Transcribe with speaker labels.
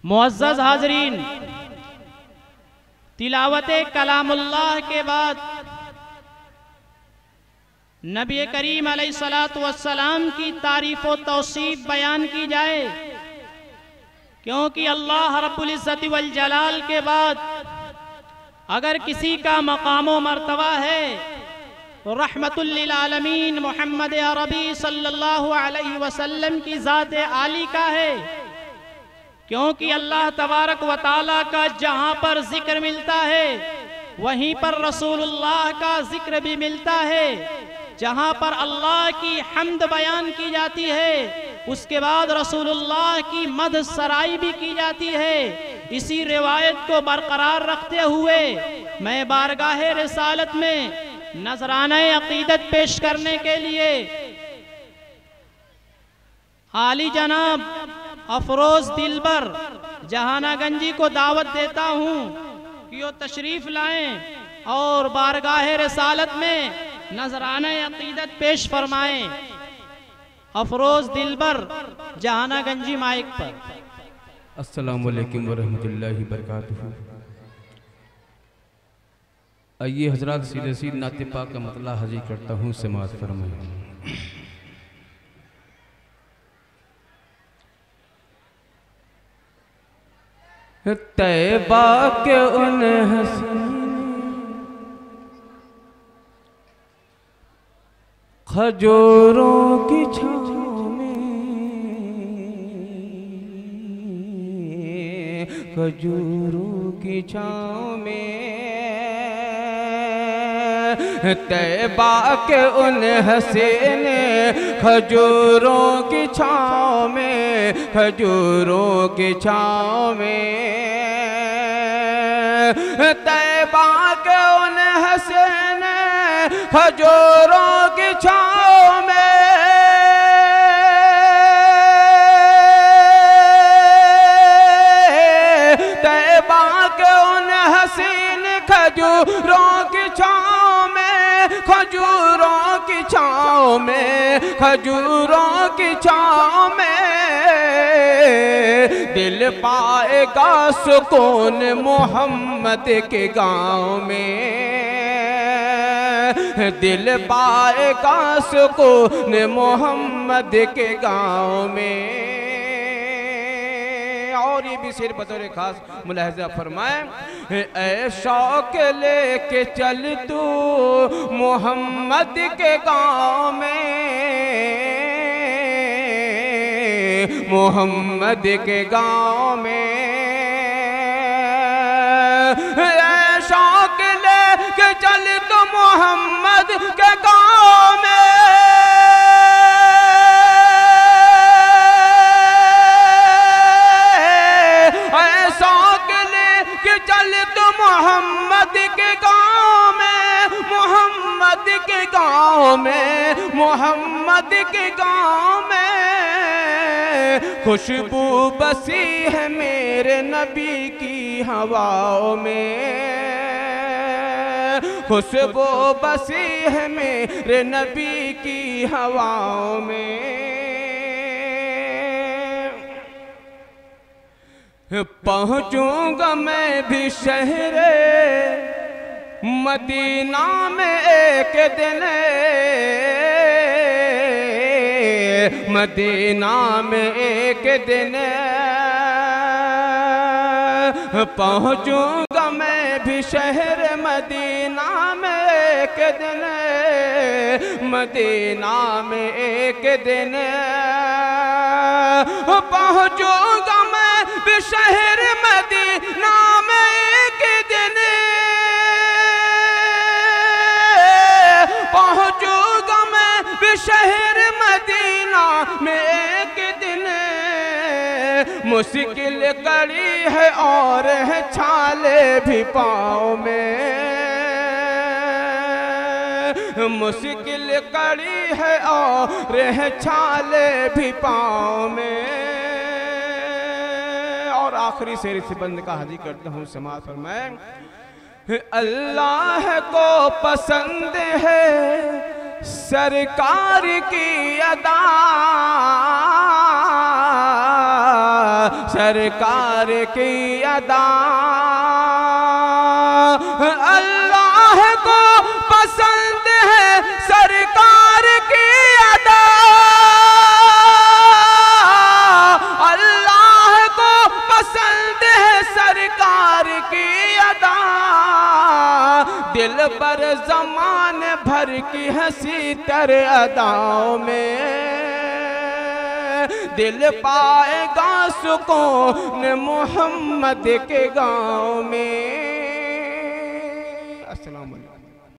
Speaker 1: मुअज़्ज़ज़ हाज़रीन, तिलावत कलामुल्लाह के बाद नबी करीम अलैहिस्सलातु वस्सलाम की तारीफ़ व तौसीफ़ बयान की जाए, क्योंकि अल्लाह रब्बुल इज़्ज़ति वल जलाल के बाद अगर किसी का मकाम व मर्तबा है तो रहमतुल लिल आलमीन मोहम्मद अरबी सल्लल्लाहु अलैहि वसल्लम की ज़ात आली का है। क्योंकि अल्लाह तबारक व तआला का जहाँ पर जिक्र मिलता है वहीं पर रसूलुल्लाह का जिक्र भी मिलता है। जहाँ पर अल्लाह की हम्द बयान की जाती है उसके बाद रसूलुल्लाह की मद सराई भी की जाती है। इसी रिवायत को बरकरार रखते हुए मैं बारगाह रिसालत में नजराना अकीदत पेश करने के लिए आली जनाब अफरोज दिलबर जहानागंजी को दावत देता हूँ कि वो तशरीफ लाएं और बारगाह रिसालत में नजराना अकीदत पेश फरमाएं। अफरोज दिलबर जहानागंजी माइक पर।
Speaker 2: अस्सलामु अलैकुम वरहमतुल्लाहि वबरकातुहू। आइए हजरात सीधे सीधे नाते पाक का मतला हाजिर करता हूँ, समाअत फरमाएं। तैबा के उन हसीन खजूरों की छाँव में, खजूरों की छाँव में, तैबा के उन हसीन खजूरों की छाँव में, खजूरों की छाँव में, तैबा के उन हसीन खजूरों की छाँव में, तैबा के उन हसीन खजूरों की छाँव में, खजूरों की छाँव में, खजूरों की छाँव में, दिल पाएगा सुकून मोहम्मद के गाँव में, दिल पाएगा सुकून मोहम्मद के गाँव में। और ये भी सिर बतौर खास मुलाहिजा फरमाए, ऐ शौक लेके चल तू मोहम्मद के गाँव में, मोहम्मद के गाँव में, ऐ शौक लेके चल तू मोहम्मद के गाँव में, चल तो मोहम्मद के गाँव में, मोहम्मद के गाँव में, मोहम्मद के गाँव में, खुशबू बसी है मेरे नबी की हवाओं में, खुशबू बसी है मेरे नबी की हवाओं में। पहुँचूंगा मैं भी शहरे मदीना में एक दिन, मदीना में एक दिन, पहुँचूंगा मैं भी शहर मदीना में एक दिन, मदीना में एक दिन, पहुँचूंगा मैं भी शहर मदीना में एक दिन, पहुँचूंगा मैं भी शहर मदीना में एक दिन, मुश्किल कड़ी है और है छाले भी पाँव में, मुश्किल कड़ी है और है छाले भी पाँव में। और आखिरी शेर से बंद का हाजिर करता हूँ, समाअत फरमाएं। अल्लाह को पसंद है सरकार की अदा, सरकार की अदा। अल्लाह को पसंद है सरकार की अदा, अल्लाह को पसंद है सरकार की अदा। दिल पर ज़मान भर की हंसी तर अदाओं में, दिल पाएगा सुकून मोहम्मद के गाँव में।